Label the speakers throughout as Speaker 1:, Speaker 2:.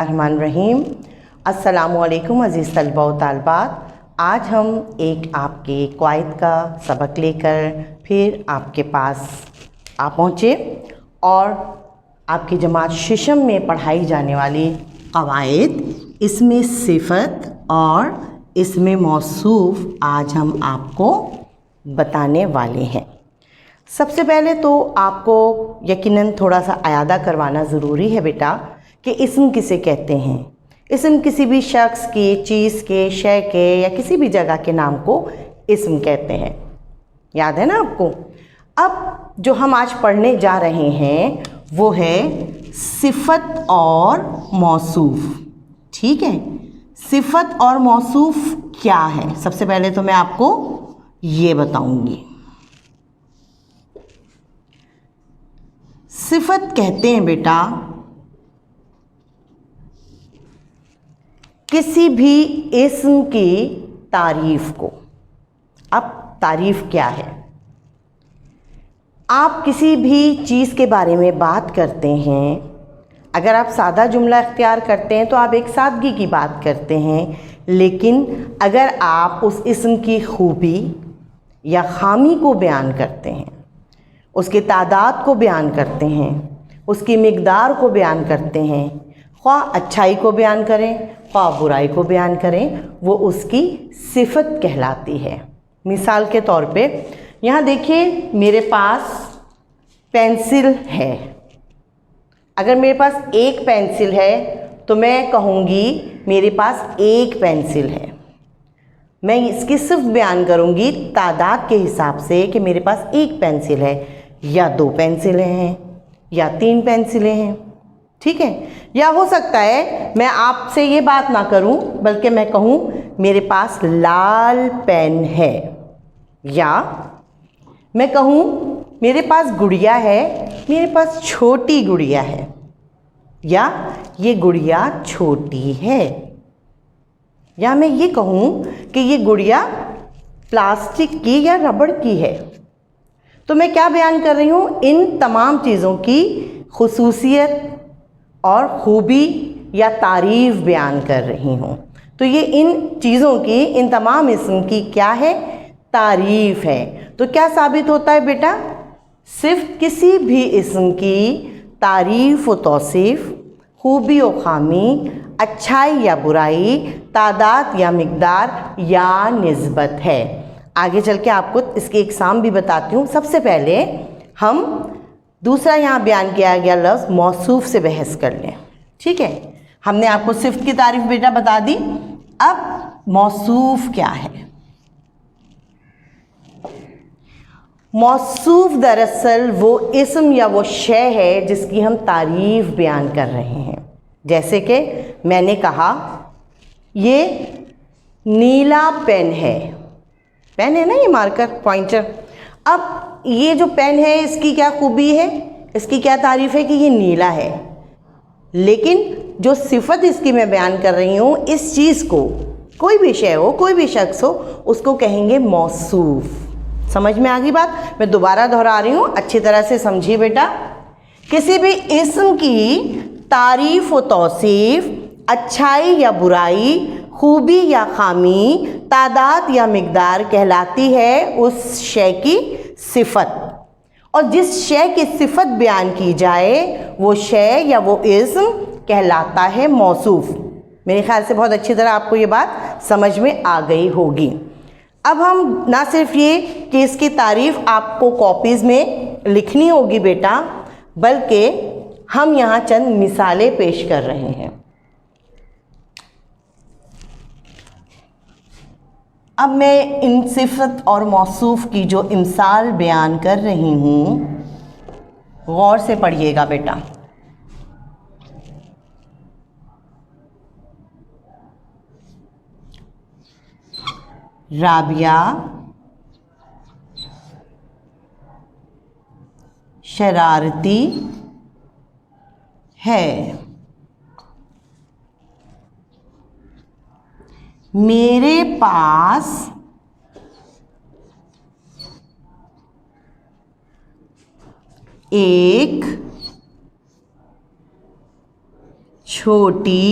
Speaker 1: रहमान रहीम। अस्सलामुअलैकुम अज़ीज़ तलबा व तालिबात। आज हम एक आपके क़वाइद का सबक लेकर फिर आपके पास आ पहुँचे और आपकी जमात शिशम में पढ़ाई जाने वाली क़वाइद, इसमें सिफ़त और इसमें मौसूफ़ आज हम आपको बताने वाले हैं। सबसे पहले तो आपको यकीनन थोड़ा सा अयादा करवाना ज़रूरी है बेटा कि इस्म किसे कहते हैं। इस्म किसी भी शख्स के, चीज़ के, शय के या किसी भी जगह के नाम को इस्म कहते हैं। याद है ना आपको? अब जो हम आज पढ़ने जा रहे हैं वो है सिफ़त और मौसूफ़। ठीक है, सिफ़त और मौसूफ़ क्या है? सबसे पहले तो मैं आपको ये बताऊंगी। सिफ़त कहते हैं बेटा किसी भी इस्म की तारीफ़ को। अब तारीफ़ क्या है? आप किसी भी चीज़ के बारे में बात करते हैं, अगर आप सादा जुमला इख्तियार करते हैं तो आप एक सादगी की बात करते हैं, लेकिन अगर आप उस इस्म की खूबी या ख़ामी को बयान करते हैं, उसकी तादाद को बयान करते हैं, उसकी मिक़दार को बयान करते हैं, ख्वाह अच्छाई को बयान करें ख्वाह बुराई को बयान करें, वो उसकी सिफ़त कहलाती है। मिसाल के तौर पे यहाँ देखिए, मेरे पास पेंसिल है। अगर मेरे पास एक पेंसिल है तो मैं कहूँगी मेरे पास एक पेंसिल है। मैं इसकी सिर्फ बयान करूँगी तादाद के हिसाब से कि मेरे पास एक पेंसिल है या दो पेंसिलें हैं या तीन पेंसिलें हैं। ठीक है, या हो सकता है मैं आपसे ये बात ना करूं बल्कि मैं कहूं मेरे पास लाल पेन है, या मैं कहूं मेरे पास गुड़िया है, मेरे पास छोटी गुड़िया है, या ये गुड़िया छोटी है, या मैं ये कहूं कि ये गुड़िया प्लास्टिक की या रबड़ की है। तो मैं क्या बयान कर रही हूं? इन तमाम चीज़ों की खुसूसियत और खूबी या तारीफ़ बयान कर रही हूँ। तो ये इन चीज़ों की, इन तमाम इस्म की क्या है? तारीफ़ है। तो क्या साबित होता है बेटा? सिर्फ किसी भी इस्म की तारीफ़ व तौसीफ़, खूबी व ख़ामी, अच्छाई या बुराई, तादाद या मिक़दार या निस्बत है। आगे चल के आपको इसकी इक़साम भी बताती हूँ। सबसे पहले हम दूसरा यहाँ बयान किया गया लफ्ज़ मौसूफ़ से बहस कर लें। ठीक है, हमने आपको सिफ़त की तारीफ़ बेटा बता दी। अब मौसूफ़ क्या है? मौसूफ़ दरअसल वो इस्म या वो शय है जिसकी हम तारीफ़ बयान कर रहे हैं। जैसे कि मैंने कहा ये नीला पेन है। पेन है ना, ये मार्कर पॉइंटर। अब ये जो पेन है इसकी क्या खूबी है, इसकी क्या तारीफ़ है कि ये नीला है, लेकिन जो सिफ़त इसकी मैं बयान कर रही हूँ, इस चीज़ को, कोई भी शय हो, कोई भी शख्स हो, उसको कहेंगे मौसूफ़। समझ में आ गई बात? मैं दोबारा दोहरा रही हूँ, अच्छी तरह से समझिए बेटा। किसी भी इस्म की तारीफ़ व तौसीफ़, अच्छाई या बुराई, खूबी या ख़ामी, तादाद या मिक़दार कहलाती है उस शय की सिफ़त। और जिस शय की सिफ़त बयान की जाए वो शय या वो इस्म कहलाता है मौसूफ़। मेरे ख़्याल से बहुत अच्छी तरह आपको ये बात समझ में आ गई होगी। अब हम ना सिर्फ ये कि इसकी तारीफ़ आपको कॉपीज़ में लिखनी होगी बेटा, बल्कि हम यहाँ चंद मिसालें पेश कर रहे हैं। अब मैं इन सिफ़त और मौसूफ़ की जो मिसाल बयान कर रही हूँ, गौर से पढ़िएगा बेटा। राबिया शरारती है। मेरे पास एक छोटी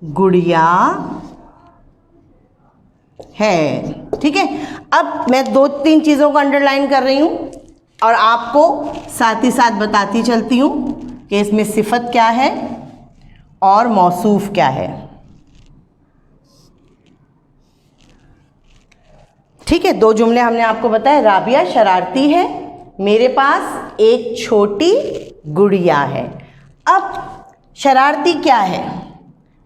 Speaker 1: गुड़िया है। ठीक है, अब मैं 2-3 चीज़ों को अंडरलाइन कर रही हूँ और आपको साथ ही साथ बताती चलती हूँ कि इसमें सिफत क्या है और मौसूफ क्या है। ठीक है, 2 जुमले हमने आपको बताए। राबिया शरारती है, मेरे पास एक छोटी गुड़िया है। अब शरारती क्या है?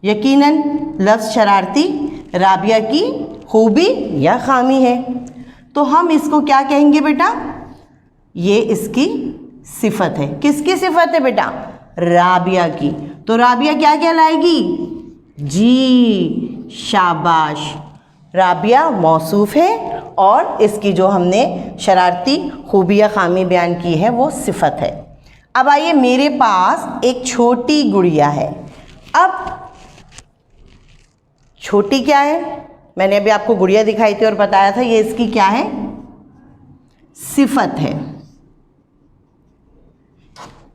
Speaker 1: यकीनन लफ्ज़ शरारती राबिया की खूबी या खामी है, तो हम इसको क्या कहेंगे बेटा? ये इसकी सिफत है। किसकी सिफत है बेटा? राबिया की। तो राबिया क्या कहलाएगी? जी शाबाश, राबिया मौसूफ है और इसकी जो हमने शरारती खूबी या खामी बयान की है वो सिफत है। अब आइए, मेरे पास एक छोटी गुड़िया है। अब छोटी क्या है? मैंने अभी आपको गुड़िया दिखाई थी और बताया था ये इसकी क्या है? सिफत है।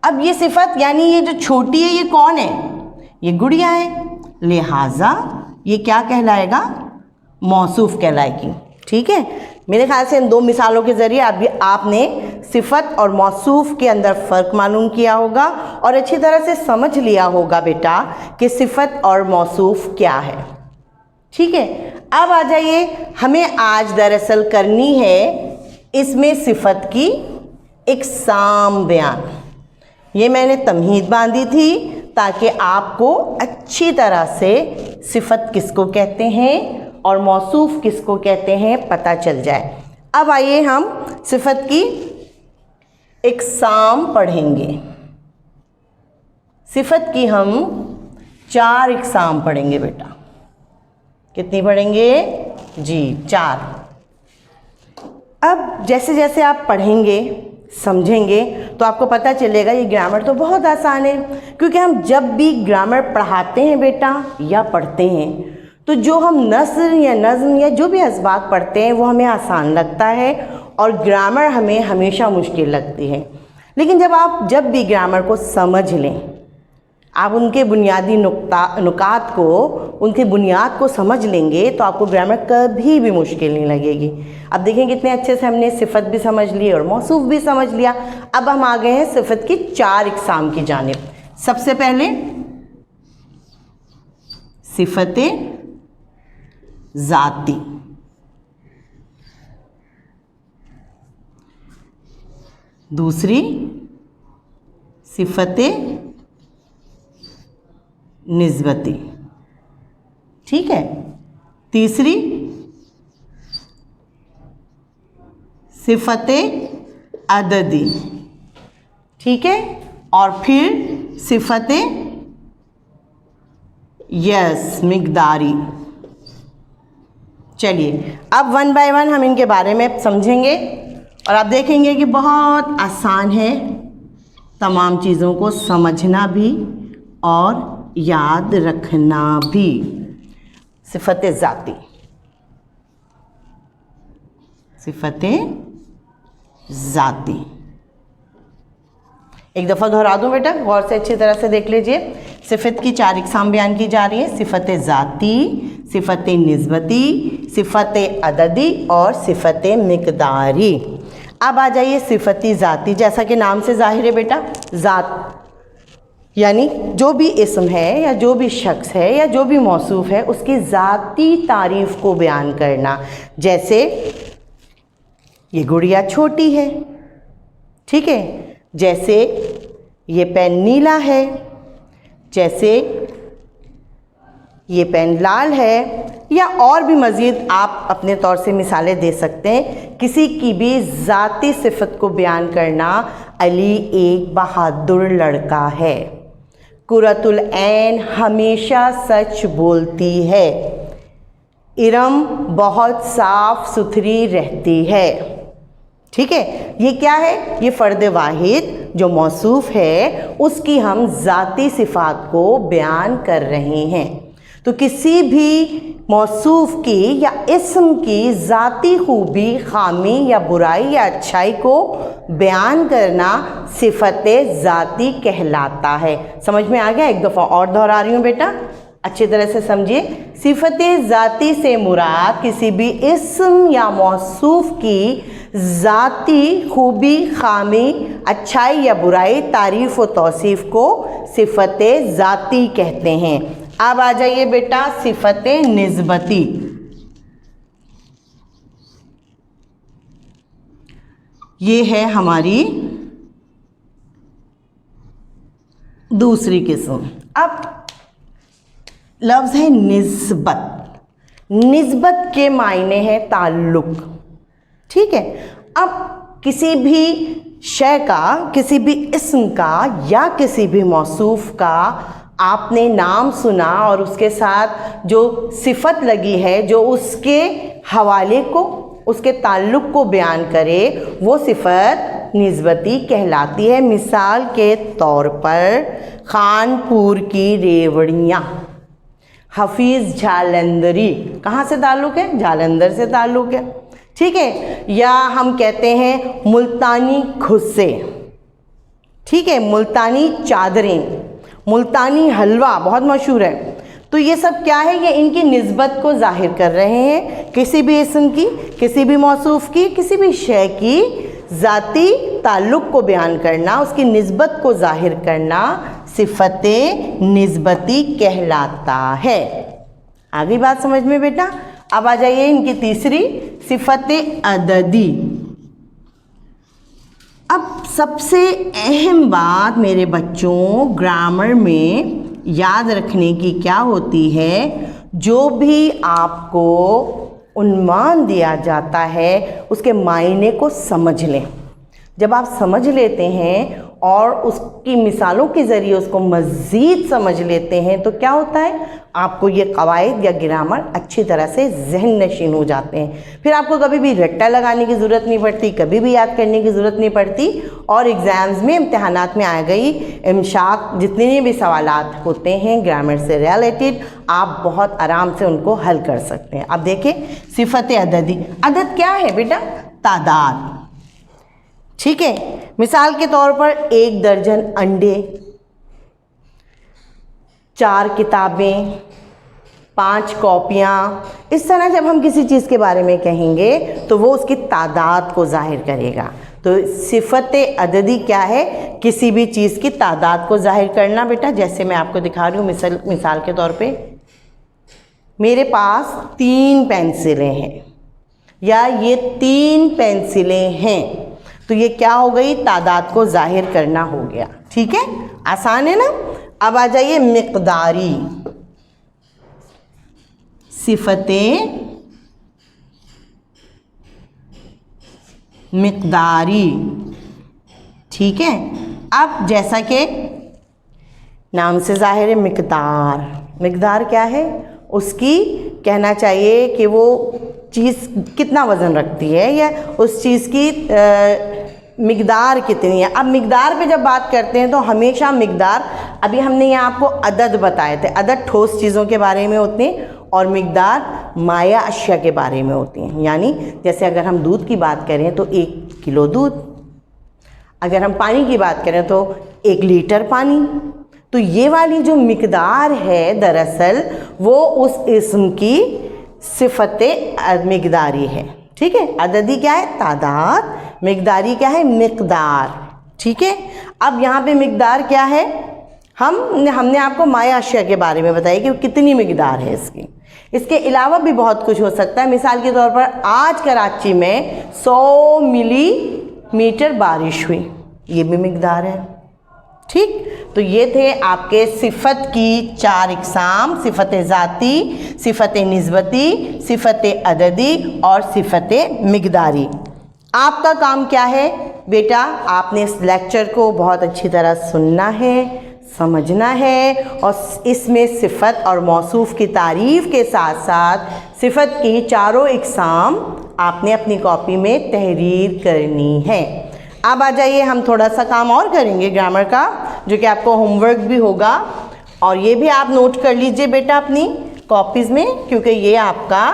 Speaker 1: अब ये सिफत यानी ये जो छोटी है ये कौन है? ये गुड़िया है, लिहाजा ये क्या कहलाएगा? मौसूफ कहलाएगी। ठीक है, मेरे ख्याल से इन 2 मिसालों के ज़रिए आपने सिफत और मौसूफ के अंदर फ़र्क मालूम किया होगा और अच्छी तरह से समझ लिया होगा बेटा कि सिफत और मौसूफ क्या है। ठीक है, अब आ जाइए, हमें आज दरअसल करनी है इसमें सिफत की इक़साम बयान। ये मैंने तमहीद बांधी थी ताकि आपको अच्छी तरह से सिफत किसको कहते हैं और मौसूफ किसको कहते हैं पता चल जाए। अब आइए हम सिफत की इक़साम पढ़ेंगे। सिफत की हम 4 इक़साम पढ़ेंगे बेटा। कितनी पढ़ेंगे? जी 4। अब जैसे जैसे आप पढ़ेंगे समझेंगे तो आपको पता चलेगा ये ग्रामर तो बहुत आसान है, क्योंकि हम जब भी ग्रामर पढ़ाते हैं बेटा या पढ़ते हैं तो जो हम नस्र या नज़्म या जो भी असबाक पढ़ते हैं वो हमें आसान लगता है और ग्रामर हमें हमेशा मुश्किल लगती है। लेकिन जब भी ग्रामर को समझ लें, आप उनके बुनियादी नुकात को, उनकी बुनियाद को समझ लेंगे तो आपको ग्रामर कभी भी मुश्किल नहीं लगेगी। अब देखें कितने अच्छे से हमने सिफत भी समझ ली और मौसूफ भी समझ लिया। अब हम आ गए हैं सिफत की 4 इक़साम की जानिब। सबसे पहले सिफते ज़ाती। दूसरी सिफते निस्बती। ठीक है, तीसरी सिफते अददी। ठीक है, और फिर सिफते मिक़दारी। चलिए अब 1 बाय 1 हम इनके बारे में समझेंगे और आप देखेंगे कि बहुत आसान है तमाम चीज़ों को समझना भी और याद रखना भी। सिफते ज़ाती, सिफते ज़ाती। एक दफ़ा दोहरा दूँ बेटा, गौर से अच्छी तरह से देख लीजिए। सिफत की 4 इक़साम बयान की जा रही है। सिफते ज़ाती, सिफते निस्बती, सिफते अददी और सिफते मिक़दारी। अब आ जाइए सिफती ज़ाती। जैसा कि नाम से ज़ाहिर है बेटा, ज़ात यानी जो भी इस्म है या जो भी शख्स है या जो भी मौसूफ है उसकी ज़ाती तारीफ़ को बयान करना। जैसे ये गुड़िया छोटी है, ठीक है, जैसे ये पेन नीला है, जैसे ये पेन लाल है, या और भी मज़ीद आप अपने तौर से मिसालें दे सकते हैं। किसी की भी ज़ाती सिफत को बयान करना, अली एक बहादुर लड़का है, कुरतुल ऐन हमेशा सच बोलती है, इरम बहुत साफ सुथरी रहती है। ठीक है, ये क्या है? ये फ़र्द वाहिद जो मौसूफ है उसकी हम ज़ाती सिफ़ात को बयान कर रहे हैं। तो किसी भी मौसूफ की या इस्म की ज़ाती खूबी, खामी या बुराई या अच्छाई को बयान करना सिफत ज़ाती कहलाता है। समझ में आ गया? एक दफ़ा और दोहरा रही हूँ बेटा, अच्छी तरह से समझिए। सिफत ज़ाती से मुराद किसी भी इस्म या मौसूफ की ज़ाती खूबी, खामी, अच्छाई या बुराई, तारीफ़ व तौसीफ़ को सिफत ज़ाती कहते हैं। अब आ जाइए बेटा सिफत निस्बती। ये है हमारी दूसरी किस्म। अब लफ्ज़ है निस्बत। निस्बत के मायने हैं ताल्लुक़, ठीक है। अब किसी भी शय का, किसी भी इस्म का या किसी भी मौसूफ का आपने नाम सुना और उसके साथ जो सिफत लगी है, जो उसके हवाले को, उसके ताल्लुक़ को बयान करे, वो सिफत निस्बती कहलाती है। मिसाल के तौर पर खानपुर की रेवड़ियाँ, हफीज़ जालंधरी, कहाँ से ताल्लुक़ है? जालंधर से ताल्लुक़ है, ठीक है। या हम कहते हैं मुल्तानी खुस्से, ठीक है, मुल्तानी चादरें, मुल्तानी हलवा बहुत मशहूर है। तो ये सब क्या है? ये इनकी निस्बत को ज़ाहिर कर रहे हैं, किसी भी इस्म की, किसी भी मौसूफ की, किसी भी शय की ज़ाती ताल्लुक़ को बयान करना, उसकी निस्बत को ज़ाहिर करना सिफत निस्बती कहलाता है। आगे बात समझ में बेटा? अब आ जाइए इनकी तीसरी सिफत अददी। अब सबसे अहम बात मेरे बच्चों ग्रामर में याद रखने की क्या होती है, जो भी आपको उन्वान दिया जाता है उसके मायने को समझ लें। जब आप समझ लेते हैं और उसकी मिसालों के ज़रिए उसको मज़ीद समझ लेते हैं तो क्या होता है, आपको ये कवायद या ग्रामर अच्छी तरह से जहन नशीन हो जाते हैं। फिर आपको कभी भी रट्टा लगाने की ज़रूरत नहीं पड़ती, कभी भी याद करने की ज़रूरत नहीं पड़ती। और एग्ज़ाम्स में, इम्तहानात में आ गई इमशाक, जितने भी सवालात होते हैं ग्रामर से रिलेटेड, आप बहुत आराम से उनको हल कर सकते हैं। अब देखिए सिफत अददी। अदद क्या है बेटा? तादाद, ठीक है। मिसाल के तौर पर 1 दर्जन अंडे, 4 किताबें, 5 कॉपियाँ। इस तरह जब हम किसी चीज़ के बारे में कहेंगे तो वो उसकी तादाद को जाहिर करेगा। तो सिफत अददी क्या है? किसी भी चीज़ की तादाद को जाहिर करना बेटा। जैसे मैं आपको दिखा रही हूँ मिसाल के तौर पे, मेरे पास 3 पेंसिलें हैं या ये 3 पेंसिलें हैं, तो ये क्या हो गई? तादाद को जाहिर करना हो गया, ठीक है। आसान है ना? अब आ जाइए मिक़दारी। सिफतें मिक़दारी, ठीक है। अब जैसा कि नाम से जाहिर है मिक़दार। मिक़दार क्या है? उसकी कहना चाहिए कि वो चीज़ कितना वज़न रखती है या उस चीज़ की मिक़दार कितनी है। अब मिक़दार पे जब बात करते हैं तो हमेशा मिक़दार, अभी हमने यहाँ आपको अदद बताए थे, अदद ठोस चीज़ों के बारे में होते हैं और मिक़दार माया अशिया के बारे में होती हैं। यानी जैसे अगर हम दूध की बात करें तो 1 किलो दूध, अगर हम पानी की बात करें तो 1 लीटर पानी। तो ये वाली जो मिक़दार है दरअसल वो उस इस्म की सिफत मिक़दारी है, ठीक है। अददी क्या है? तादाद। मिक़दारी क्या है? मिक़दार, ठीक है। अब यहाँ पे मिक़दार क्या है? हमने आपको माया अशिया के बारे में बताया कि कितनी मिक़दार है इसकी। इसके अलावा भी बहुत कुछ हो सकता है। मिसाल के तौर पर आज कराची में 100 मिलीमीटर बारिश हुई, ये भी मिक़दार है, ठीक। तो ये थे आपके सिफत की 4 इक़साम: सिफत ज़ाती, सिफत निस्बती, सिफत अददी और सिफत मिक़दारी। आपका काम क्या है बेटा? आपने इस लेक्चर को बहुत अच्छी तरह सुनना है, समझना है और इसमें सिफत और मौसूफ़ की तारीफ़ के साथ साथ सिफत की 4 इक़साम आपने अपनी कॉपी में तहरीर करनी है। अब आ जाइए हम थोड़ा सा काम और करेंगे ग्रामर का, जो कि आपको होमवर्क भी होगा और ये भी आप नोट कर लीजिए बेटा अपनी कॉपीज़ में, क्योंकि ये आपका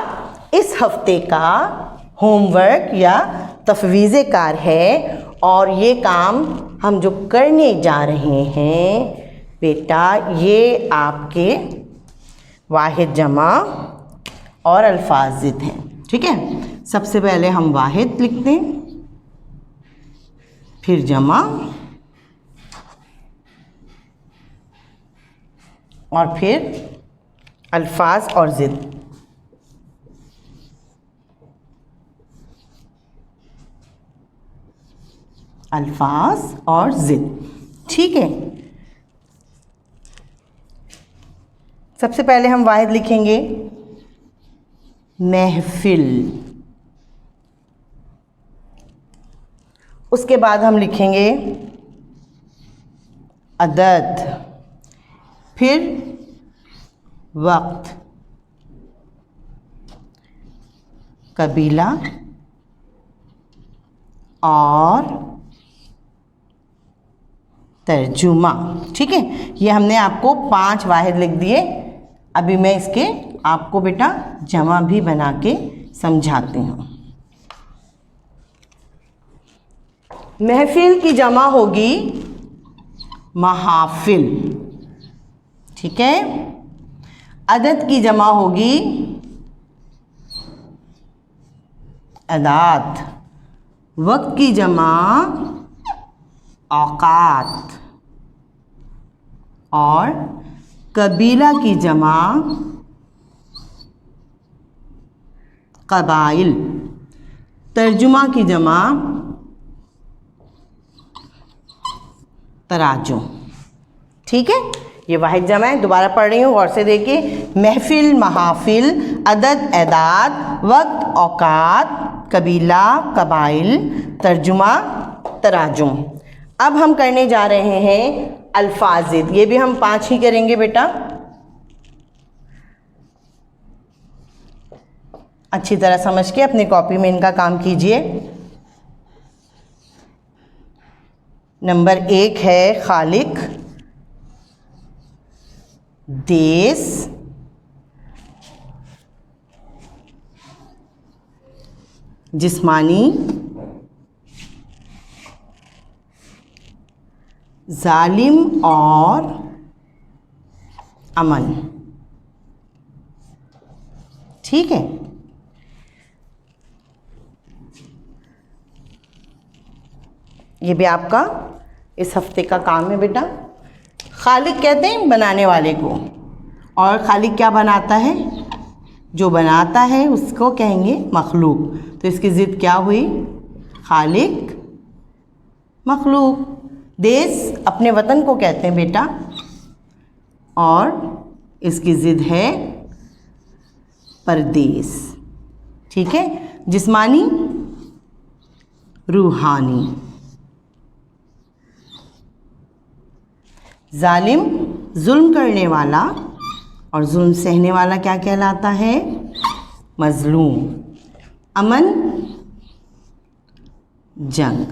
Speaker 1: इस हफ्ते का होमवर्क या तफवीज़े कार है। और ये काम हम जो करने जा रहे हैं बेटा, ये आपके वाहिद जमा और अल्फाज ज़िद हैं। ठीक है, सबसे पहले हम वाहिद लिखते हैं, फिर जमा, और फिर अल्फाज और ज़िद। अल्फाज और ज़िद। ठीक है, सबसे पहले हम वाहिद लिखेंगे महफिल, उसके बाद हम लिखेंगे अदद, फिर वक्त, कबीला और तर्जुमा। ठीक है, ये हमने आपको 5 वाहिद लिख दिए। अभी मैं इसके आपको बेटा जमा भी बना के समझाती हूँ। महफिल की जमा होगी महाफिल। ठीक है, अदद की जमा होगी अदात, वक्त की जमा औकात, और कबीला की जमा कबाइल, तर्जुमा की जमा तराजुम। ठीक है, ये वाहिद जमा है। दोबारा पढ़ रही हूँ, गौर से देखिए। महफिल, महाफिल, अदद, एदाद, वक्त, औकात, कबीला, कबाइल, तर्जुमा, तराजुम। अब हम करने जा रहे हैं अल्फाज़िद। ये भी हम 5 ही करेंगे बेटा। अच्छी तरह समझ के अपनी कॉपी में इनका काम कीजिए। नंबर 1 है खालिक, देश, जिस्मानी, जालिम और अमन। ठीक है, ये भी आपका इस हफ्ते का काम है बेटा। खालिक कहते हैं बनाने वाले को, और खालिक क्या बनाता है? जो बनाता है उसको कहेंगे मखलूक। तो इसकी ज़िद क्या हुई? खालिक, मखलूक। देश अपने वतन को कहते हैं बेटा, और इसकी ज़िद है परदेश। ठीक है, जिस्मानी, रूहानी। जालिम, जुल्म करने वाला, और जुल्म सहने वाला क्या कहलाता है? मजलूम। अमन, जंग।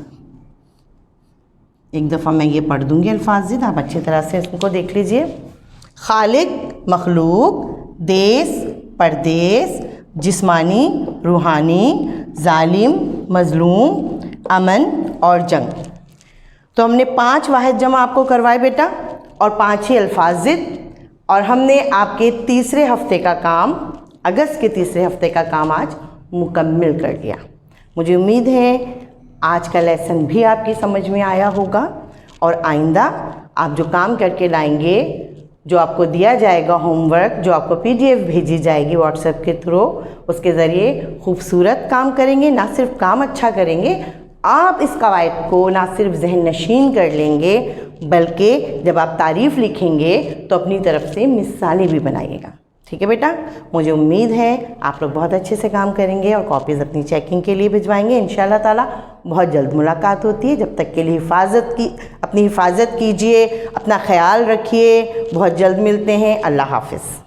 Speaker 1: एक दफ़ा मैं ये पढ़ दूंगी अल्फाज़, आप अच्छी तरह से इसको देख लीजिए। खालिक, मखलूक, देश, परदेश, जिस्मानी, रूहानी, जालिम, मजलूम, अमन और जंग। तो हमने 5 वाहिद जमा आपको करवाए बेटा, और 5 ही अल्फाज़िद। और हमने आपके तीसरे हफ्ते का काम, अगस्त के तीसरे हफ्ते का काम आज मुकम्मिल कर दिया। मुझे उम्मीद है आज का लेसन भी आपकी समझ में आया होगा, और आइंदा आप जो काम करके लाएंगे, जो आपको दिया जाएगा होमवर्क, जो आपको PDF भेजी जाएगी व्हाट्सएप के थ्रू, उसके ज़रिए खूबसूरत काम करेंगे। ना सिर्फ काम अच्छा करेंगे, आप इस कवायद को ना सिर्फ जहन नशीन कर लेंगे, बल्कि जब आप तारीफ़ लिखेंगे तो अपनी तरफ से मिसालें भी बनाइएगा। ठीक है बेटा, मुझे उम्मीद है आप लोग बहुत अच्छे से काम करेंगे और कॉपीज़ अपनी चेकिंग के लिए भिजवाएंगे इंशाल्लाह ताला। बहुत जल्द मुलाकात होती है, जब तक के लिए अपनी हिफाजत कीजिए, अपना ख्याल रखिए। बहुत जल्द मिलते हैं। अल्लाह हाफ़िज़।